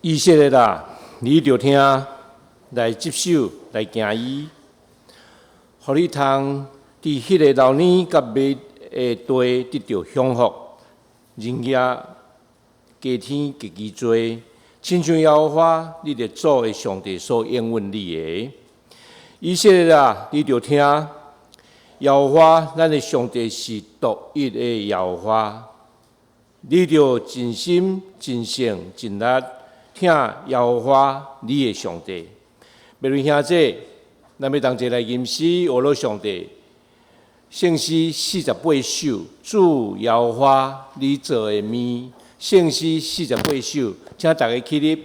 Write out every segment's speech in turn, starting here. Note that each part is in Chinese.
以色列啦，你着听来接受来行伊，互你通伫迄个老年甲灭的地得到享福，人也加天极其多，亲像耶和华你的主的上帝所应允你的。以色列啦，你着听耶和华咱的上帝是独一的耶和华，你着尽心、尽性、尽力听耶和华你的上帝。每位兄弟，咱要同齐来吟诗，学了上帝圣诗48首，主耶和华你做的面。圣诗48首，请大家起立。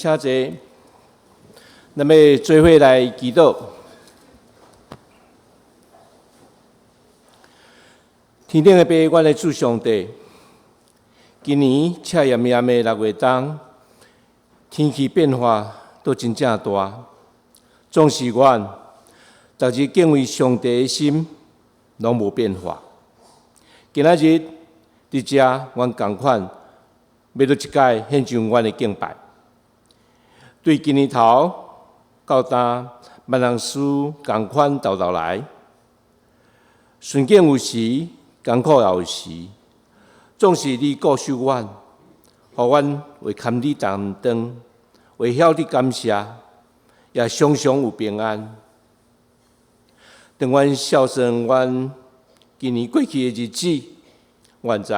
请坐，咱要做伙来祈祷。天顶的爸，阮的主上帝，今年赤炎炎的6月冬，天气变化都真正大，总是阮逐日敬畏上帝的心拢无变化。今仔日伫遮，阮同款要搁一届献上阮的敬拜。对今年头到今，万人事同款斗斗来，顺境有时，艰苦也有时，总是你顾守阮，互阮为堪你担当，为晓你感谢，也常常有平安。当阮孝顺阮今年过去的日子，愿知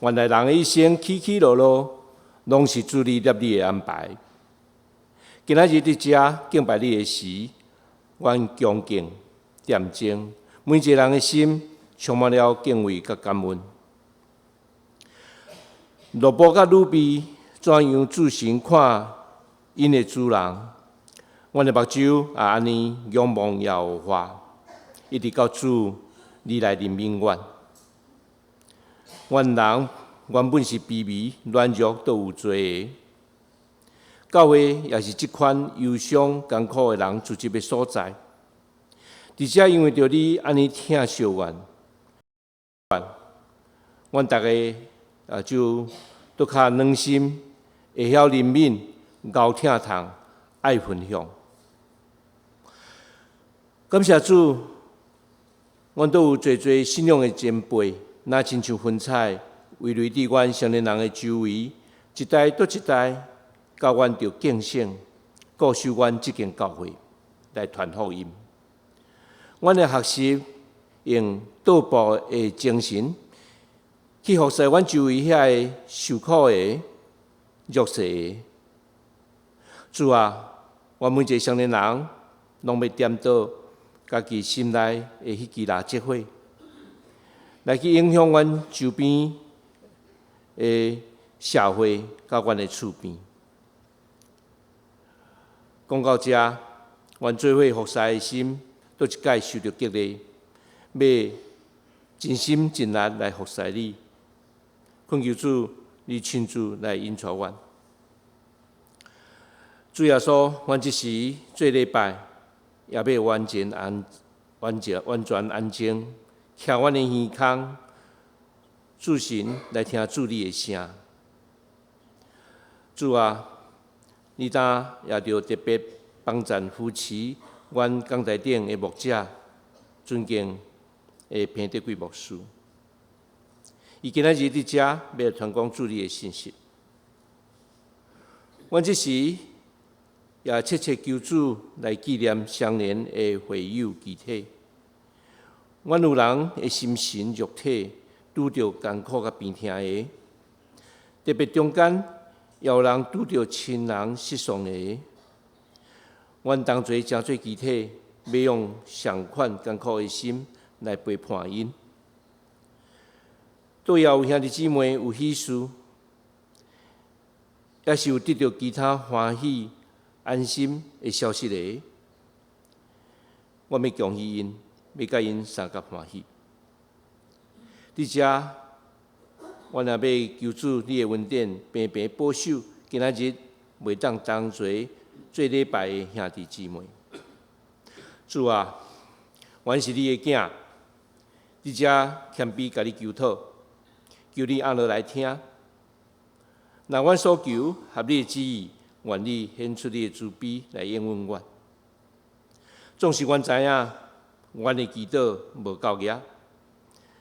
原来人的一生起起落落，拢是主你立你的安排。今仔日伫遮敬拜你的时，阮恭敬、恬静，每一个人的心充满了敬畏甲感恩。罗波甲鲁比怎样自信看因的主人？阮的目睭也安尼仰望耶和华，一直到主你来临永远。阮人原本是卑微、软弱，都有罪的。教会也是即款忧伤、艰苦的人聚集的所在。而且因为着你安尼疼惜阮，阮大家就都较暖心，会晓怜悯、熬疼痛、爱分享。感谢主，阮都有侪侪信仰的前辈，若亲像云彩，围绕伫阮少年人的周围，一代搁一代，教阮着敬省，固守阮即间教会来传福音。阮的学习用道步的精神，去服侍阮周围遐个受苦的、弱势的。主啊，阮每一个少年人，拢要踮倒家己心内的迄支蜡烛火，来去影响阮周边的社会，甲阮的厝边。讲到遮，阮做伙服侍的心，倒一摆受到激励，要尽心尽力来服侍你。恳求主，你亲自来引带阮。主耶稣，阮即时做礼拜，也要完全安静，徛阮的耳孔，注神来听主你的声。主啊，你当也着特别帮赞扶持阮港台顶的牧者，尊敬的彭德贵牧师。伊今仔日伫遮要传讲主你的信息。阮即时也切切求主来纪念相连的会友集体。阮有人的心神肉体拄着艰苦甲病痛的，特别中间也有人拄着亲人失丧的。阮同齐诚做集体，要用相款艰苦的心来陪伴因。倒也有兄弟姊妹有喜事，也是有得到其他欢喜安心的消息的。我要恭喜因，要甲因三甲欢喜。伫遮，我也要求主你的恩典，平平保守今仔日袂当同齐做礼拜的兄弟姊妹。主啊，阮是你的囝，伫遮谦卑甲你求讨，求你按落来听。若阮所求合你的旨意，愿你显出你的慈悲来应允阮。总是阮知影，阮的祈祷无够额。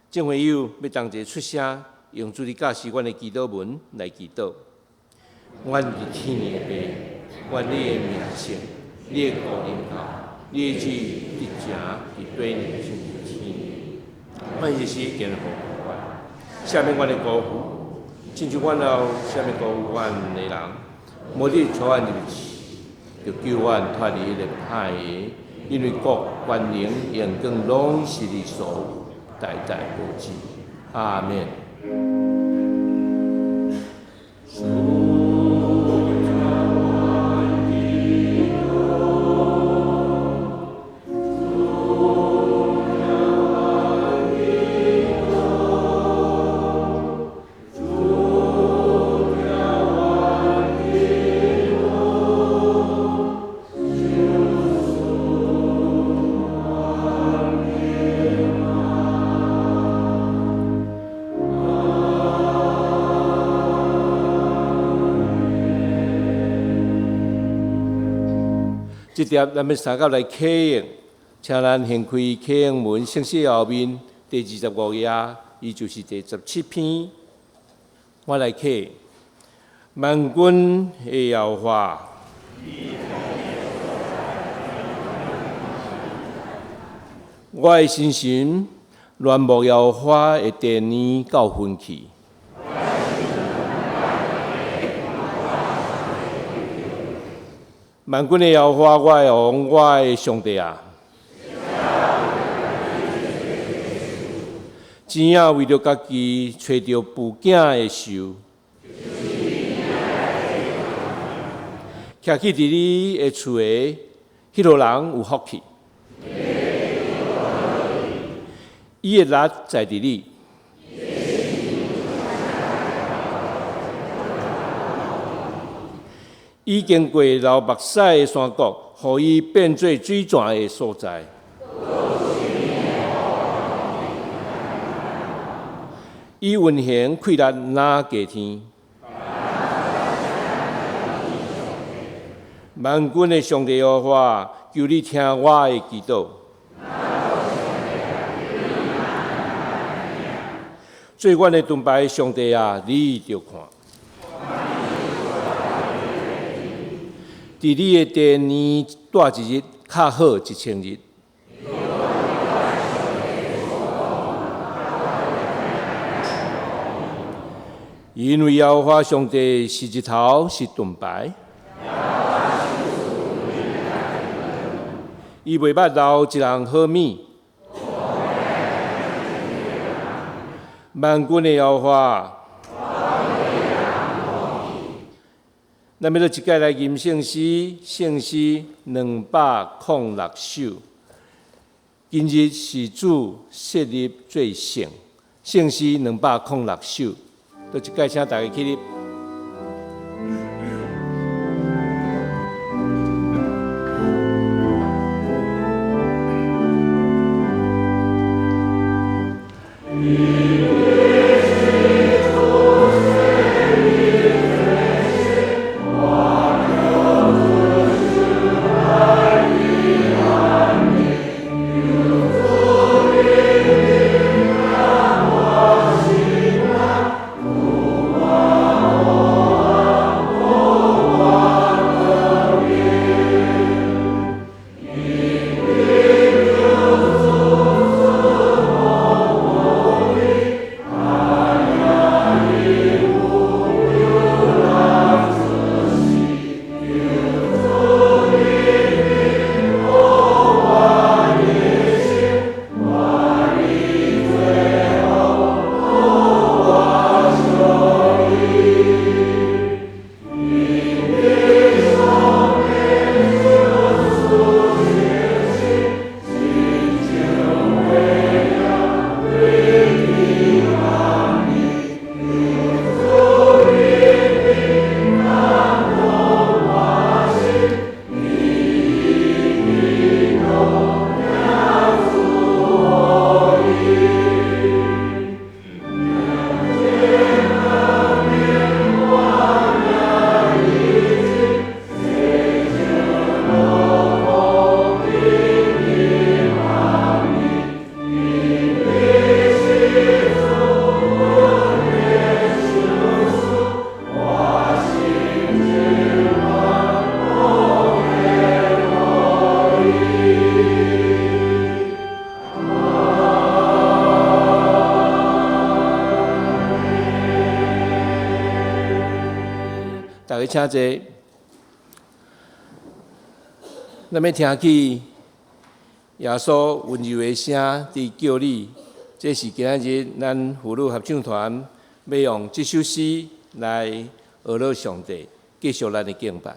众会友要同齐出声，用主你教示阮的祈祷文来祈祷。阮伫天的爸，愿你的名圣，你的国临到，你的旨意伫正伫对你像天。阮日时健福阮，赦免阮的辜负，亲像阮后赦免辜负阮的人，无你带阮入去，就救阮脱离迄个歹的，因为国、权能、荣光拢是你所有，代代无尽。阿免。即条咱要三甲来启用，请咱掀开启用文，圣诗后面第25页，伊就是第17篇。我来启，万军的耶和华，我的心神乱目耶和华的殿年到昏去。万军的耶和华，我的王，我的上帝啊！钱仔为着家己找着父囝的寿，徛去伫你的厝的，迄个人有福气。伊的力在伫你。伊经过流目屎的山谷，互伊变做水泉的所在。伊运行气力哪价天？万军的上帝耶和华，求你听我的祈祷。最远的盾牌，上帝啊，你着看。伫你的第年大一日，较好1000日。因为耶和华上帝是日头，是盾牌。伊袂捌留一人好物。万军的耶和华。咱要做一届来吟圣诗，圣诗206首。今日是主设立最圣，圣诗206首。做一届，请大家起立。大家请坐。咱要听起耶稣温柔的声伫叫你，这是今仔日咱妇女合唱团要用这首诗来学乐上帝，继续咱的敬拜。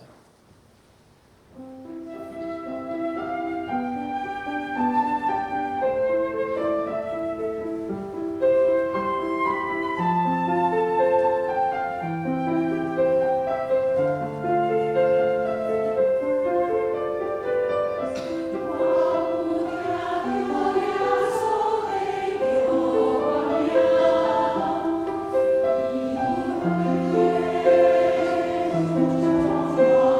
我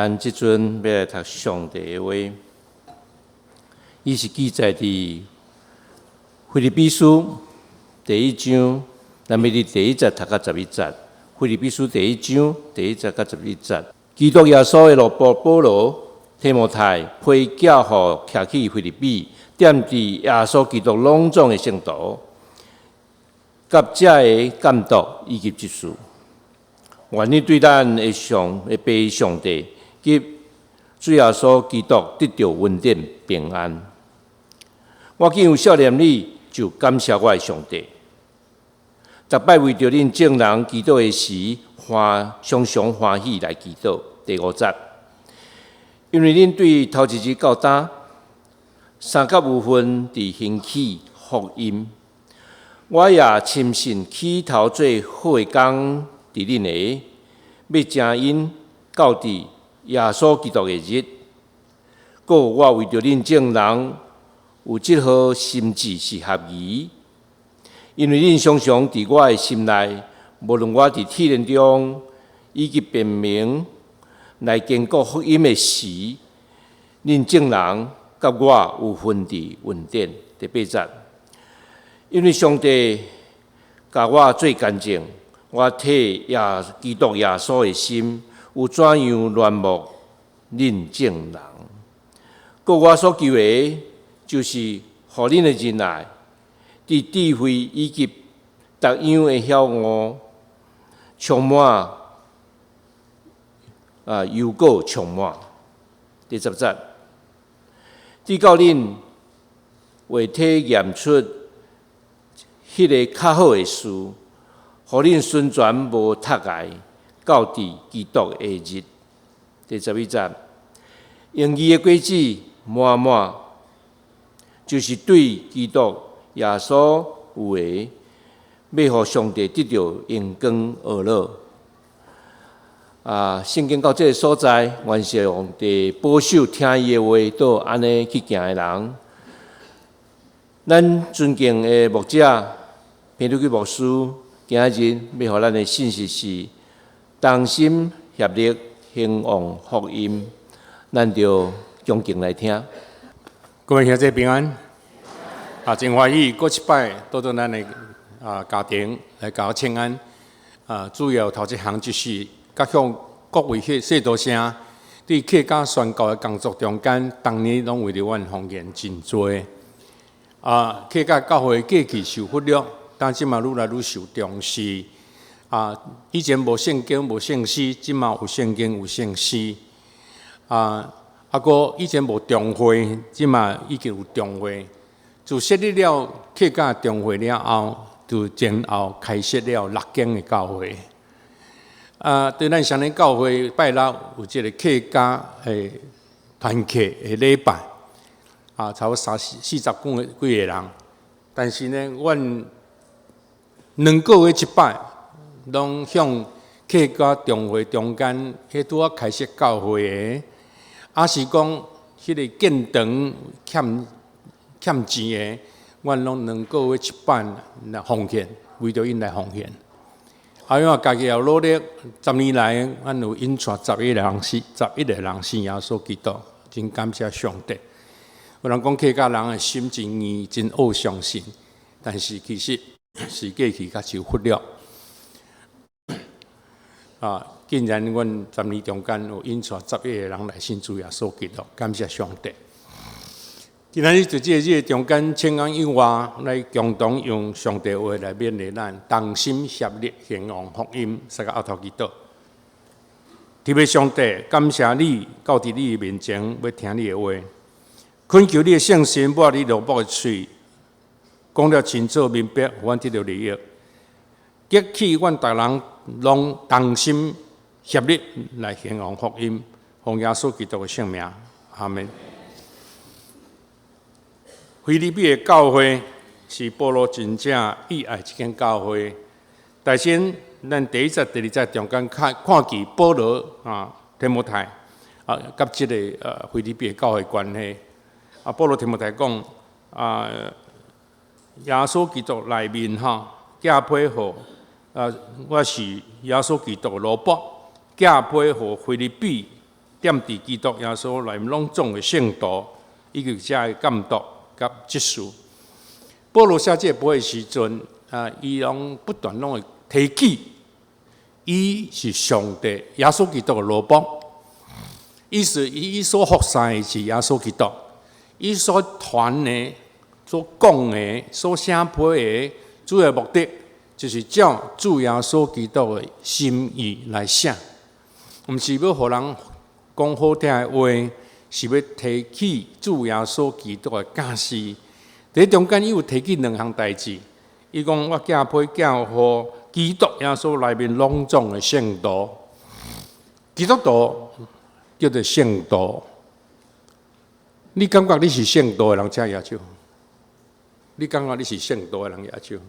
咱即阵要来读上帝的话，伊是记载伫腓立比书第1章，咱要伫第1节读到11节。腓立比书第1章第1节到11节。基督耶稣的路保罗、提摩太批教予徛起腓立比，踮伫耶稣基督隆重的圣徒，甲遮的监督以及执事，愿意对咱的父上帝及主耶稣基督得到恩典平安。我既有少年里，就感谢我的上帝，逐摆为着恁众人祈祷的时，常常欢喜来祈祷。第5节，因为恁对头一日到今，三甲有份伫兴起福音，我也深信起头最好的工伫恁的，要正因到伫耶稣基督的日。搁我为着恁众人有即号心志是合宜，因为恁常常伫我的心内，无论我伫体验中以及辨明来坚固福音的时，恁众人甲我有分伫恩典。第8节，因为上帝甲我做见证，我替基督耶稣的心有怎样恋慕恁众人。搁我所求的，就是互恁的仁爱，伫智慧以及逐样的晓悟，充满又果充满。第10节，直到恁会体验出迄个较好的事，互恁宣传无窒碍，到伫基督的日。第11节，用义的果子满满，就是对基督耶稣有的，要互上帝得到荣光而乐。圣经到这个所在，愿上帝保守听伊的话，倒安尼去行的人。咱尊敬的牧者平律基牧师，今日要互咱的信息是同心协力兴旺福音，咱就恭敬来听。各位兄弟平安，真欢喜，过一摆倒咱的家庭来搞请安。主要头一项就是，甲向各位说多声，对客家宣教的工作中间，当年拢为着阮奉献真多。客家教会过去受忽略，但即嘛愈来愈受重视。以前无圣经无圣诗，即嘛有圣经有圣诗。个以前无重会，即嘛已经有重会。自设立了客家重会了后，就前后开设了6间的教会。对咱双年教会拜六有即个客家的团契的礼拜，差不多40几个人。但是呢，阮2个月一摆，拢向客家重会中间，迄拄啊开设教会的。是讲，迄个建堂欠钱的，阮拢2个月一摆来奉献，为着因来奉献。因为家己也努力，10年来，阮有引带11个人信耶稣基督，真感谢上帝。有人讲客家人的心真硬，真恶相信，但是其实是过去较受忽略。竟然阮10年中间有引带11个人来信主耶稣基督，感谢上帝。今日就这个中间请安以外，来共同用上帝话来勉励咱，同心协力兴旺福音，撒个后头祈祷。特别上帝，感谢你到伫你面前要听你的话，恳求你的圣神把你罗卜的嘴讲了清楚明白，互阮得到利益，激起阮逐人拢同心协力来兴旺福音，奉耶稣基督的圣名，阿门。腓立比的教会是保罗真正喜爱一间教会。但先，咱第1节、第2节中间看见保罗提摩太甲即个腓立比的教会关系。保罗提摩太讲耶稣基督内面嫁配互我是耶稣基督的罗卜，嫁配互腓立比点伫基督耶稣内面拢总的圣道，以及遮的监督甲职事。保罗写这本的时阵，伊拢不断拢会提起，伊是上帝耶稣基督的罗邦，意思伊所服侍的是耶稣基督，伊所传的、所讲的、所写批的主要目的，就是照主耶稣基督的心意来写，毋是要互人讲好听的话，是要提起主耶稣基督的教示。在中间，伊有提起两项代志。伊讲我寄批交互基督耶稣内面隆重的圣道，基督徒叫做圣道。你感觉你是圣道的人，请举手。你感觉你是圣道的人，举手。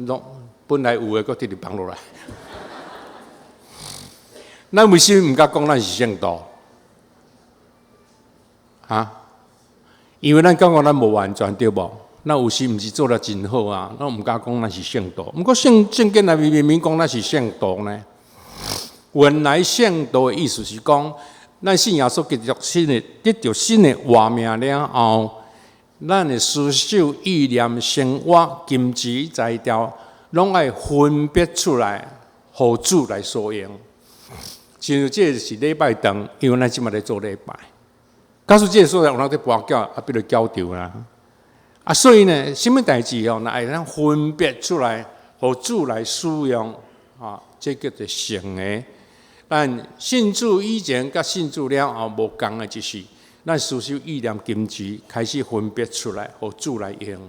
喏，本来有的，搁直直放落来。咱为什么毋敢讲咱是圣道？啊？因为咱感觉咱无完全对无？咱有时毋是做得真好啊，咱毋敢讲咱是圣道。毋过圣经内面明明讲咱是圣道呢。原来圣道的意思是讲，咱信耶稣基督得到新的活命了后，咱的思想、意念、生活、金钱、财条，拢爱分别出来，互主来所用。像这是礼拜堂，因为咱即马咧做礼拜。假使这个所在有人在跋筊，比如教条啦，所以呢，什么代志哦，那会咱分别出来，互主来使用这叫做圣的。咱信主以前甲信主了后无共的，就是咱思想、意念、金钱开始分别出来，互主来用，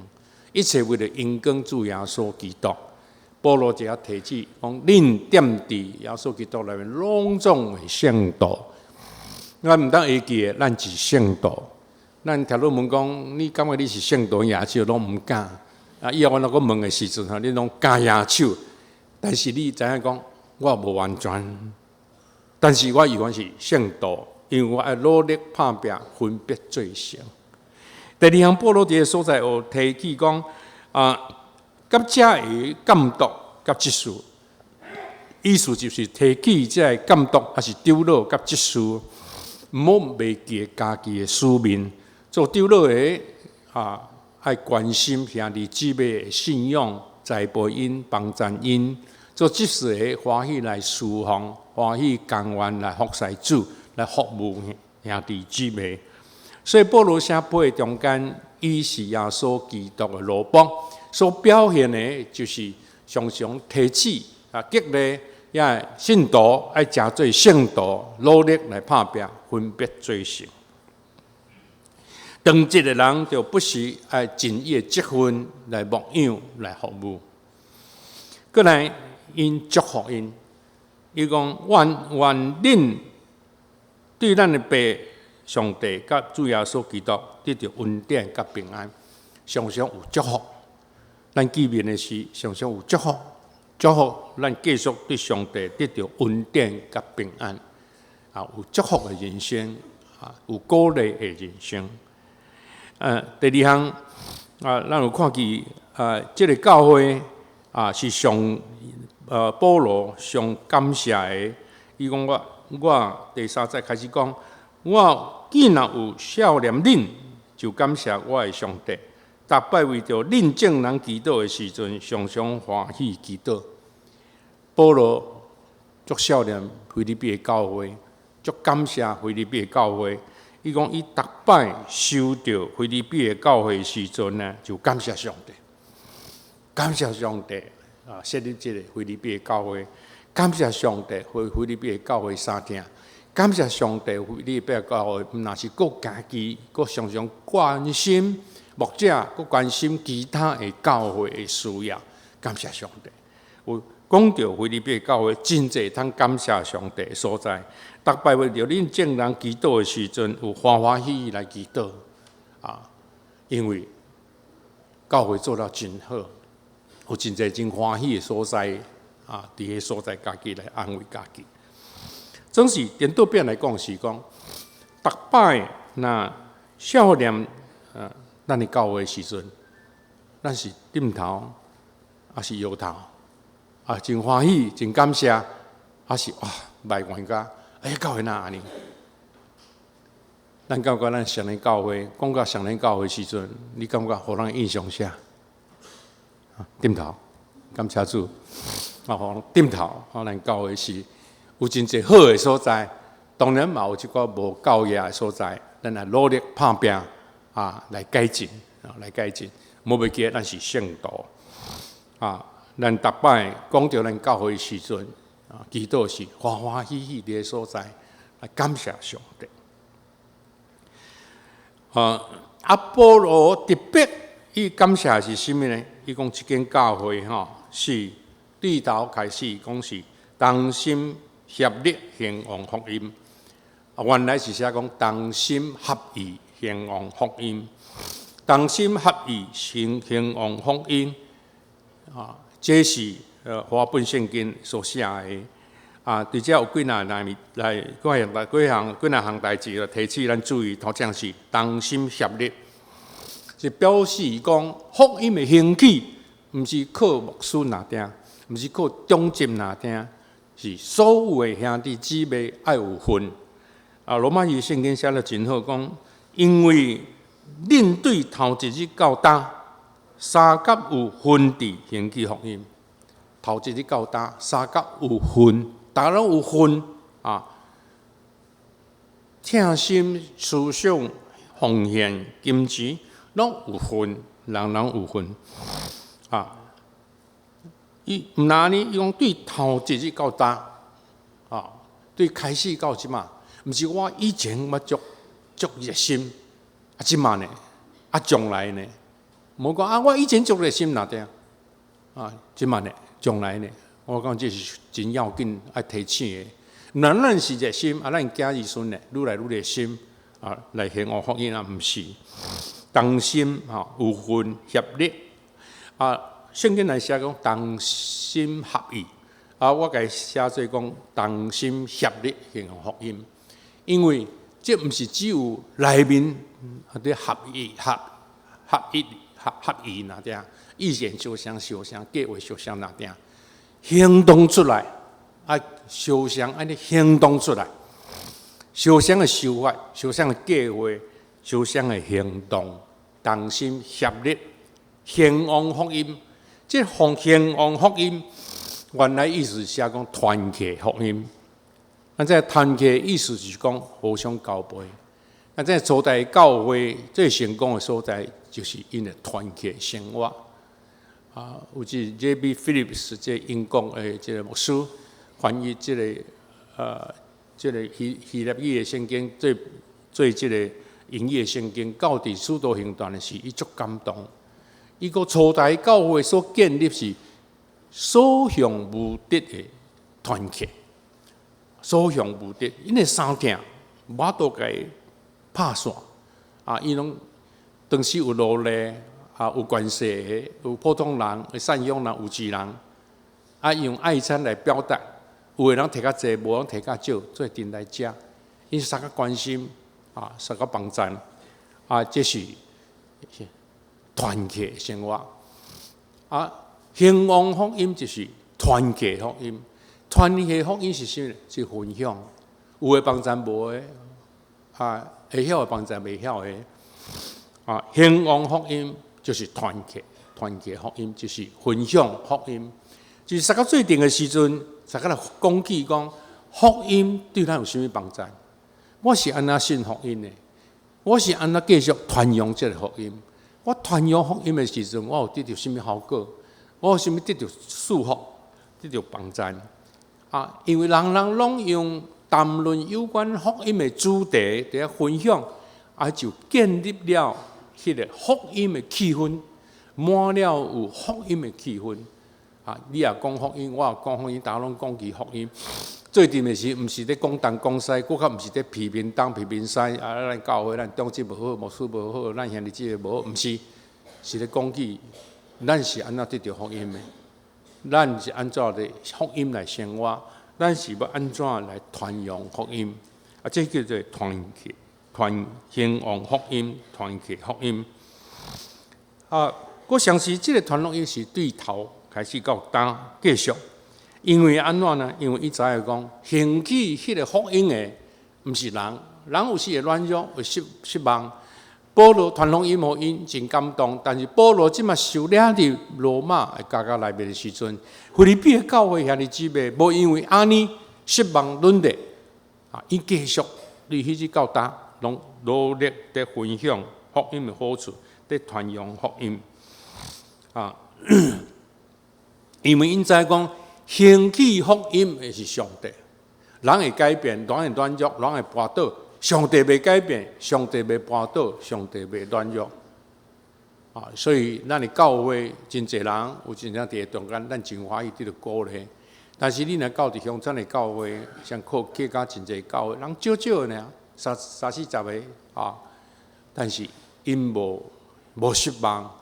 一切为了因光主耶稣基督。保罗就要提起讲，恁踮伫耶稣基督内面隆重的圣道。咱毋当会记的，咱是圣道。咱听论问讲，你感觉你是圣道野手，拢毋敢。以后我若问的时阵，你拢敢野手。但是你知影讲，我无完全，但是我依然是圣道，因为我爱努力打拼，分别做成。第二项，保罗伫个所在有提起讲，甲遮的监督甲职事，意思就是提起遮的监督，还是长老甲职事。毋好忘记家己的使命，做长老的爱关心兄弟姊妹的信仰，栽培因、帮助因；做执事的欢喜来侍奉，欢喜甘愿来服侍主，来服务兄弟姊妹。所以保罗写批的中间，伊是耶稣基督的罗邦，所表现的就是常常提起激励。也信徒爱诚做圣徒，努力来打拼，分别做成。当职的人就不时爱尽伊的职分来牧养、来服务。过来因祝福因，伊讲愿恁对咱的爸上帝甲主耶稣基督得到恩典甲平安，常常有祝福。咱见面的时，常常有祝福。祝福咱继续对上帝得到恩典甲平安，有祝福的人生，有鼓励的人生。第二项，咱有看见这个教会是上保罗上感谢的。伊讲我第3节开始讲，我既然有少年恁，就感谢我的上帝。逐摆为着恁众人祈祷的时阵，常常欢喜祈祷。保罗足少年菲律宾的教会，足感谢菲律宾的教会。伊讲伊逐摆收到菲律宾的教会的时阵呢，就感谢上帝，感谢上帝设立这个菲律宾的教会，感谢上帝为菲律宾的教会相听，感谢上帝菲律宾的教会，毋若是国家己，国常常关心。牧者佫关心其他的教会的需要，感谢上帝。有讲到菲律宾的教会真济通感谢上帝的所在，逐摆为着恁众人祈祷的时阵，有欢欢喜喜来祈祷因为教会做到真好，有真济真欢喜的所在伫个所在家己来安慰家己。总是颠倒变来讲是讲，逐摆那少年咱的教会的时阵，咱是点头，还是摇头？真欢喜，真感谢，还是埋怨甲哎，教会哪安尼？咱感觉咱上年教会，讲到上年教会时阵，你感觉互人印象啥？点头，感谢主。互人点头，咱教会是有真侪好的所在，当然嘛有一寡无教业的所在，咱也努力打拼来改进，来改进。无袂记咱是圣徒咱逐摆讲到咱教会的时阵祈祷是欢欢喜喜伫个所在，来感谢上帝。阿波罗特别伊感谢的是甚物呢？伊讲一间教会是对头开始讲是同心协力兴旺福音，原来是写讲同心合意兴旺福音，同心合意兴旺福音这是华本圣经所写的对这有几项代志要提起咱注意，头先是同心协力，是表示讲福音的兴起，毋是靠牧师拿定，毋是靠中心拿定，是所有的兄弟姊妹爱有份。罗马语圣经写得真好，讲因为恁对头一日到今，三甲有份地兴起福音。头一日到今，三甲有份，大家拢有份诚心思想、奉献、金钱，拢有份，人人有份伊毋那呢？伊讲对头一日到今对开始到即嘛，毋是我以前我足热心即嘛呢？将来呢？无讲我以前足热心哪点即嘛呢？将来呢？我讲这是真要紧，爱提醒的。咱是热心咱囝儿孙呢，愈来愈热心来兴旺福音毋是同心有份协力圣经来写讲同心合意我该写做讲同心协力兴旺福音，因为这毋是只有内面合意哪点，意见相相，计划相相哪点，行动出来相相安尼行动出来，相相的想法，相相的计划，相相的行动，同心协力兴旺福音。这兴旺福音原来意思是写讲团结福音。咱这团结意思是讲互相交陪。咱这初代教会最成功的所在，就是因的团结生活。有一 J.B. Phillips 这英国的这个牧师翻译这个希腊语的圣经，做这个英语的圣经，到伫使徒行传的时，伊足感动。伊个初代教会所建立是所向无敌的团结，所向无敌。因为三件我都该拍线伊拢当时有努力有关系的，有普通人、有善良人、有智人用爱餐来表达。有的人摕较济，无人摕较少，做阵来食。因三个关心三个帮赞这是团结生活兴旺福音就是团结福音。团结福音是啥呢？是分享，有的帮赞，无的会晓的帮赞，袂晓的兴旺福音就是团结福音就是分享福音。就是三个最顶的时阵，大家来讲起讲福音对咱有啥物帮助？我是安那信福音的，我是安那继续传扬这个福音。我传扬福音的时阵，我有得到什么效果？我有什么得到祝福？得到帮助因为人人拢用谈论有关福音的主题伫遐分享，就建立了迄个福音的气氛，满了有福音的气氛你也讲福音，我也讲福音，大家拢讲其福音。最重的是，毋是咧讲东讲西，搁较毋是咧批评东批评西咱教会咱宗旨无好，牧师无好，咱兄弟姊妹无好，毋是，是咧讲起咱是安怎得到福音的，咱是安怎咧福音来生活，咱是要安怎来传扬福音这叫做兴旺福音，团结福音我相信这个传福音是对头开始到今继续，因为安怎呢？因为伊知影讲，兴起迄个福音的，毋是人，人有时会软弱，会失望。保罗传福音互因真感动，但是保罗即马受领入罗马的家家内面的时阵，腓立比的教会兄弟姊妹，无因为安尼失望沦落，伊继续伫迄日到达，拢努力地分享福音的好处，地传扬福音。因为因知讲，兴起福音的是上帝，人会改变，人会软弱，人会跌倒。上帝袂改变，上帝袂跌倒，上帝袂软弱。所以咱的教会真侪人有真正伫中间，咱真欢喜伫咧鼓励。但是你若到伫乡镇的教会，像靠客家真侪教会，人少少的呢，30、40个但是因无失望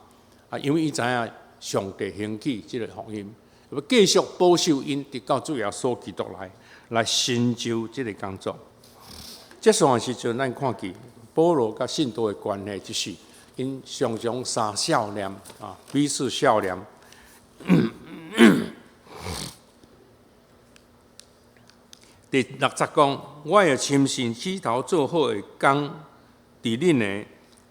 因为伊知影上帝兴起即个福音，要继续保守因，直到主耶稣基督来成就即个工作。结束的时阵，咱看见保罗甲信徒的关系，就是因常常相笑脸彼此笑脸。第60讲，我会深信起头做好的工，伫恁的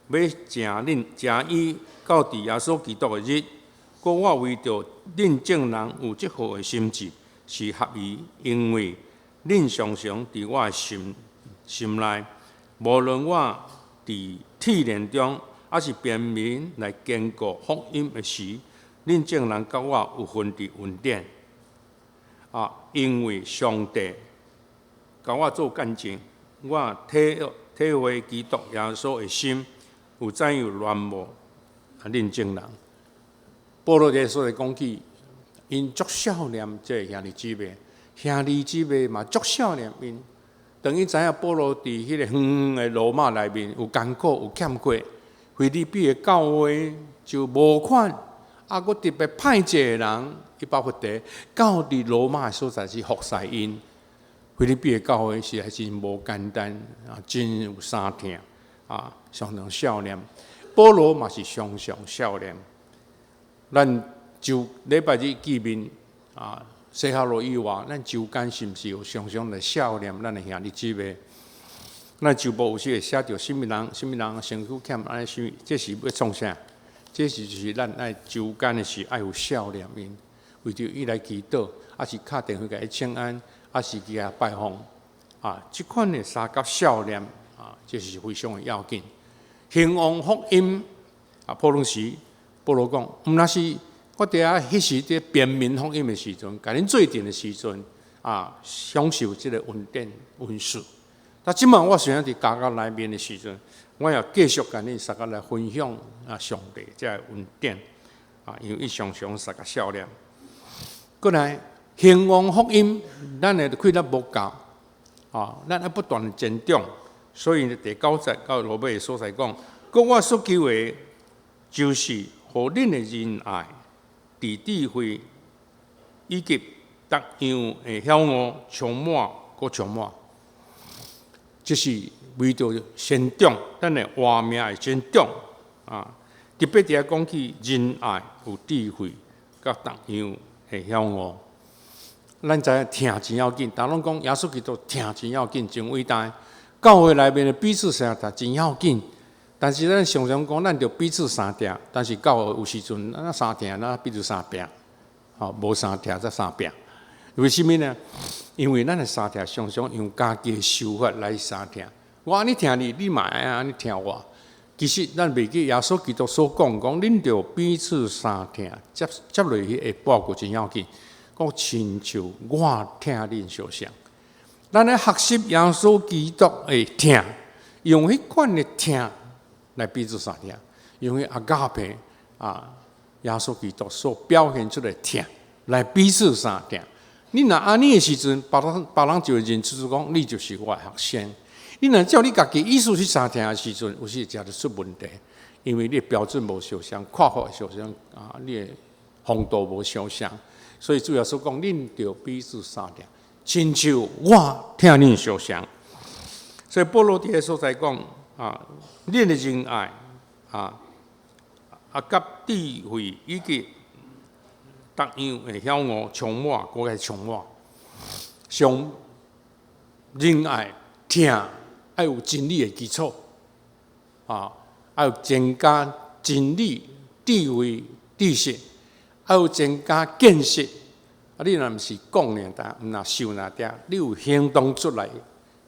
要诚意到伫耶稣基督的日，故我为着恁众人有这好的心志，是合宜，因为恁常常伫我的心内，无论我伫体炼中，还是辨明来坚固福音的时，恁众人甲我有份伫恩典因为上帝甲我做见证，我体会基督耶稣的心有怎样软弱恁众人。保罗在所讲起，因足少年这兄弟姊妹嘛足少年因。等于知影保罗伫迄个远的罗马内面有艰苦有欠过，腓立比的教会就无款，佫特别派一个人去巴弗地，到伫罗马的所在去服侍因。腓立比的教会实在真无简单真有三疼常常少年。保罗嘛是常常少年。咱就礼拜日见面西哈罗以外，咱周间是毋是有常常来少年咱的兄弟姊妹？咱周报有时会写着什么人身躯欠安尼什么，这是要创啥？这是就是咱爱周间的时爱有少年因，为着伊来祈祷，还是敲电话甲伊请安，还是去甲拜访即款的三角少年这是非常的要紧。兴旺福音普通时，保罗讲，毋那是。我伫迄时伫辨明福音的时阵，甲恁做阵的时阵享受即个恩典恩赐。但即晚我想伫家家内面的时阵，我也继续甲恁大家来分享上帝即个恩典因为伊常常大家少年。过来兴旺福音，咱的开得无够咱要不断的增长。所以第9节到罗马的所在讲，我所求的，就是互恁的仁爱。伫智慧以及逐样的晓悟充满，搁充满，就是为着成长，咱的活命的成长特别伫讲起仁爱、有智慧，甲逐样的晓悟。咱知影听真要紧，大家拢讲耶稣基督听真要紧，真伟大。教会内面的彼此相听真要紧。但是咱常常讲，咱着彼此相听，但是教会有时阵，咱相听，咱彼此相拼，无相听则相拼。为什么呢？因为咱的相听常常用家己的想法来相听。我安尼听你，你嘛爱安尼听我。其实咱袂记耶稣基督所讲，恁着彼此相听，接落去下半句真要紧，讲亲像我听恁相像。咱咧学习耶稣基督的听，用迄款的听。来彼此相听，因为阿加培耶稣基督所表现出来听，来彼此相听。你若安尼的时阵，别人就会认出讲，你就是我的学生。你若照你家己意思去相听的时阵，有时真就出问题，因为你的标准无相像，看法相像你的风度无相像，所以主要说讲，恁着彼此相听，亲像我听恁相像。所以保罗伫个所在讲。恁的仁爱甲智慧以及逐样会晓悟充满，搁个充满。上仁爱听，爱有真理的基础，爱有增加真理、智慧、知识，爱有增加见识。你若毋是讲呢，但毋若受那点，你有行动出来，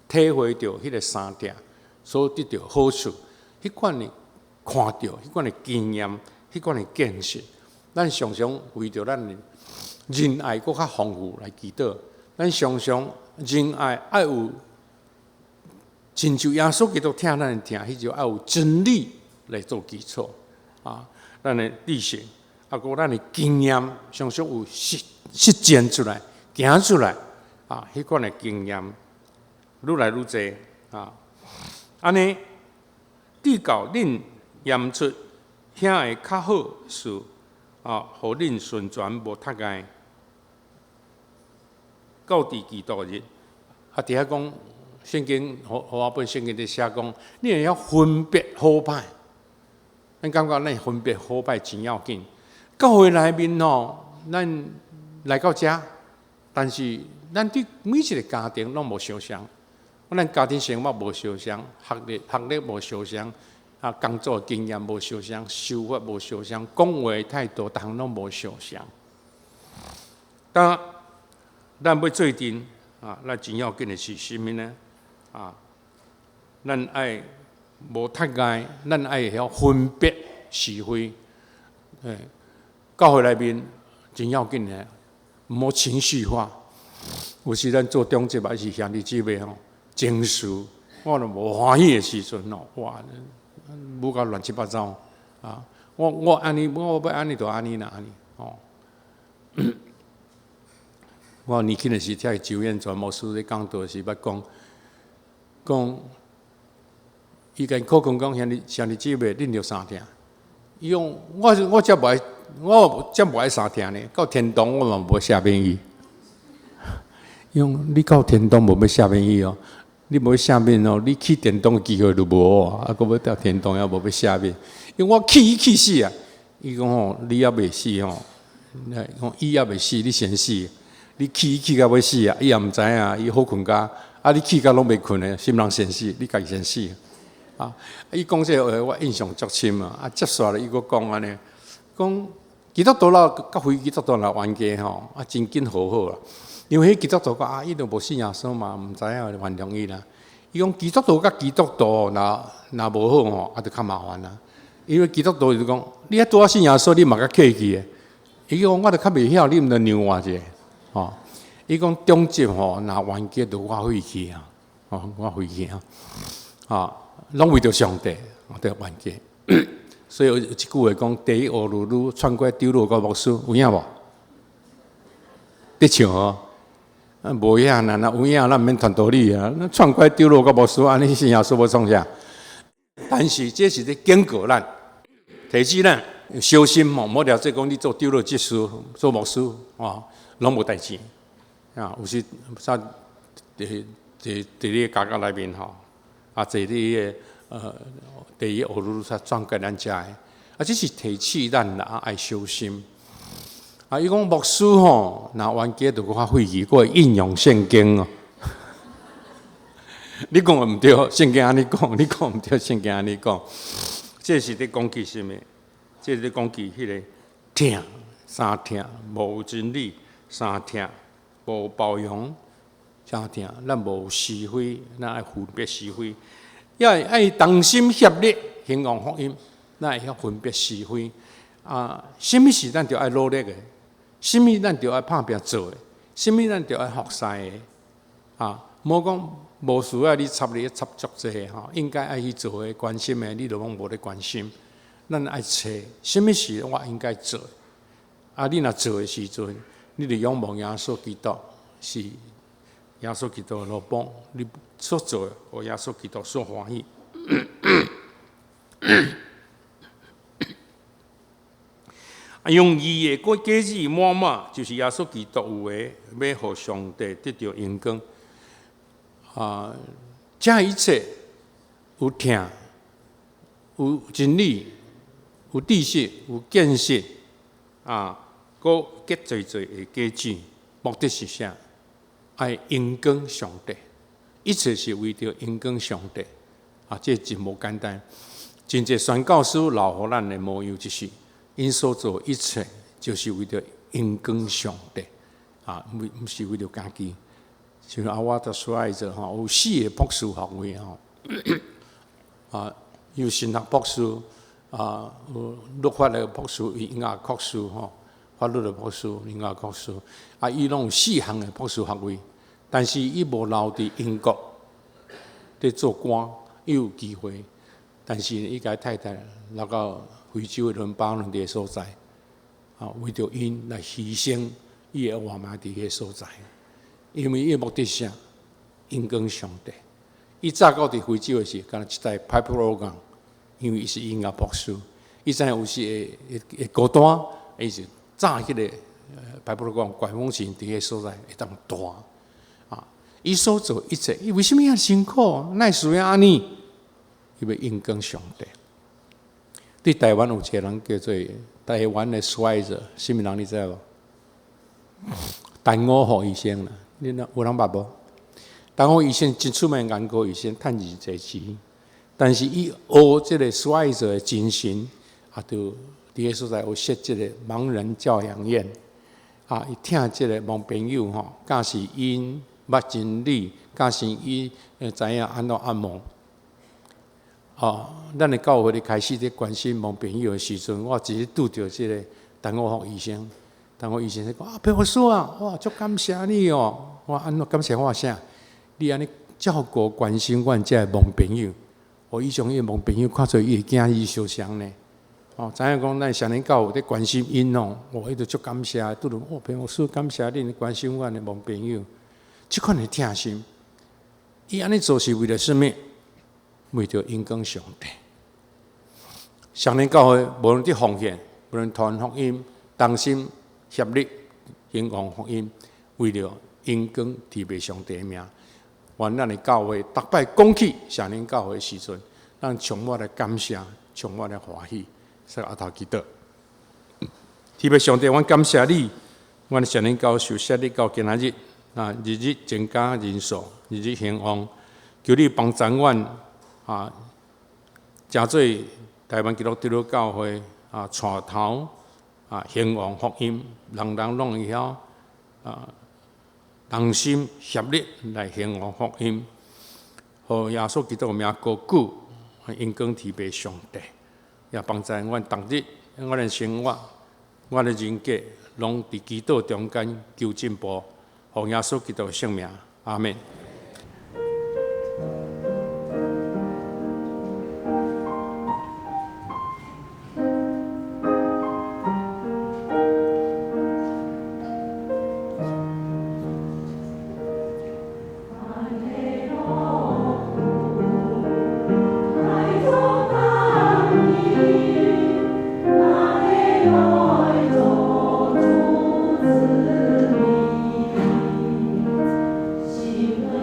体会到迄个三点，所得到好处，迄款的看到，迄款的经验，迄款的见识，咱常常为着咱的仁爱搁较丰富来祈祷。咱常常仁爱爱有，亲像耶稣基督听咱的听，迄就爱有真理来做基础咱的知识，搁咱的经验，常常有实践出来，行出来迄款的经验愈来愈侪安尼至到恁验出遐会较好事互恁顺全无脱碍，到伫基督日伫遐讲圣经，互我本圣经伫写讲，你会晓分别好歹，咱感觉咱分别好歹真要紧。教会内面咱来到遮，但是咱对每一个家庭拢无相像，咱家庭生活无相像，学历无相像，工作经验无相像，修法无相像，讲话态度逐项拢无相像。但咱要做阵咱真要紧的是啥物呢？咱爱无脱碍，咱爱会晓分别是非。教会内面真要紧的。毋好情绪化，有时咱做中节还是兄弟姊妹情绪，我若无欢喜的时阵哇，无甲乱七八糟我安尼，我要安尼就安尼啦安尼我年轻的时，听周燕传牧师咧讲道时，捌讲，伊甲口讲兄弟姊妹，恁着三听。伊讲我则无爱三听呢，到天堂我嘛无下面语。伊讲你到天堂无要下面语你无下面你去天堂的机会就无搁要到天堂也无要下面。因为我气死啊！伊讲你还未死讲伊还未死，你先死。你气到要死啊！伊也毋知影，伊好困觉，你气到拢未困的，心人先死，你家己先死伊讲这个话，我印象足深接续了伊佫讲安尼，讲基督徒啦，甲非基督徒啦，冤家真紧和好啦。因为迄基督徒讲伊都无信耶稣嘛，毋知影原谅伊啦。伊讲基督徒甲基督徒若无好就较麻烦啦。因为基督徒就讲，你拄多信耶稣，你嘛较客气的。伊讲我就较袂晓，你毋着让我者伊讲中间若冤家就我废去我废去拢为着上帝，对冤家。所以有一句话讲：第一恶路路穿过丢路个牧师，有影无？得唱无影若有影，咱免传道理咱穿过丢路个牧师，安尼信耶稣要创啥？但是这是咧警告咱，提醒咱小心莫了解讲你做丢路技术、做牧师拢无代志有时伫你家家内面坐你第一恶路转过咱遮的这是提醒咱啦，爱小心伊讲牧师若冤家就较费气，会应用圣经你讲毋对，圣经安尼讲，你讲毋对，圣经安尼讲，这是咧讲起什么？这是咧讲起迄个听三听，无真理；三听无包容；三听咱无是非，咱爱分别是非，也爱同心协力兴旺福音，咱会晓分别是非什么事咱就爱努力的，什么咱就爱拍拼做的，什么咱就爱学习的莫讲无需要你插足济应该爱去做的、关心的，你就拢无咧关心。咱爱找什么事我应该做你若做的时阵，你就仰望耶稣基督，是耶稣基督的路帮，你所做的，互耶稣基督所欢喜。用义的果子满满，就是耶稣基督有的，要互上帝得到荣光。这一切有听，有真理，有知识，有见识搁结侪侪的家子，目的是啥？爱荣光上帝，一切是为着荣光上帝。这真无简单。真侪宣教师留互咱的模样就是，因所做一切就是为着荣光上帝。毋是为着家己。像我的所爱者有4个博士学位有神学博士，有律法的博士，有音乐博士法律的博士，音乐博士，伊拢有4项的博士学位，但是伊无留伫英国伫做官，伊有机会，但是伊甲太太留到非洲的伦巴嫩地所在，为着因来牺牲伊的活命伫迄所在。因为伊目的是啥？荣光上帝。伊早到伫非洲的时，敢若一台 pipe organ， 因为伊是音乐博士，伊知影有时会孤单，伊就炸迄个 pipe organ 管风琴伫迄所在会当弹。伊所做一切，伊为什么遐辛苦？哪需要安尼？因为荣光上帝。伫台湾有一个人叫做台湾的衰者，什么人你知无？陈五福医生啦。你有人捌无？陈五福医生真出名，眼科医生，趁二侪钱。但是伊学这个受害者的精神，就伫个所在有设这个盲人教养院。伊听这个盲朋友教示因捌真理，教示伊知影安怎按摩。咱的教会咧开始咧关心盲朋友的时阵，我只是拄着这个陈五福医生。陈五福医生讲裴牧师哇，足感谢你哦！我安怎感谢我啥？你安尼照顾关心阮遮盲朋友，伊将伊盲朋友看做伊的囝儿相像呢。知影讲咱常年教有咧关心因伊就足感谢，拄着裴牧师感谢恁关心阮的盲朋友，即款的疼心，伊安尼做是为了什么？为着荣光上帝。常年教会无论伫奉献，无论传福音，同心协力兴旺福音，为了荣光提拔上帝的名。愿咱的教会逐摆讲起常年教会的时阵，咱充满了感谢，充满了欢喜。说阿头祈祷，提拔上帝，阮感谢你，阮常年教受设立到今仔日，日日增加人数，日日兴旺，求你帮助阮诚做台湾基督徒教会带头兴旺福音，人人拢会晓同心协力来兴旺福音，互耶稣基督的名高举，荣光提拔上帝，也帮助阮逐日，阮的生活，阮的人格，拢伫基督中间求进步，互耶稣基督的圣名，阿们。心。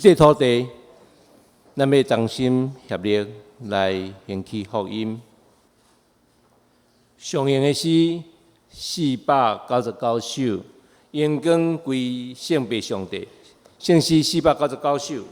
这个土地，咱要同心协力来兴起福音。上行的诗499首，荣光归圣父上帝。圣诗499首。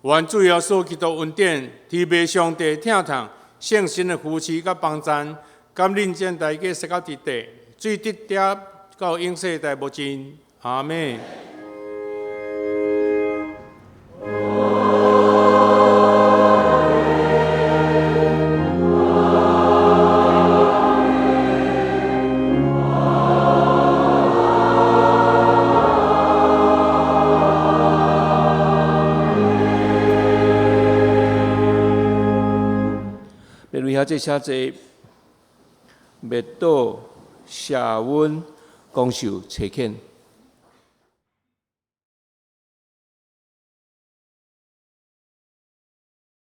愿主耶稣基督恩典、天父上帝疼痛、圣神的扶持甲帮赞，感恁将大家世界之地，最直接到永世代无尽。阿门。为遐这写者灭岛下温讲授切恳。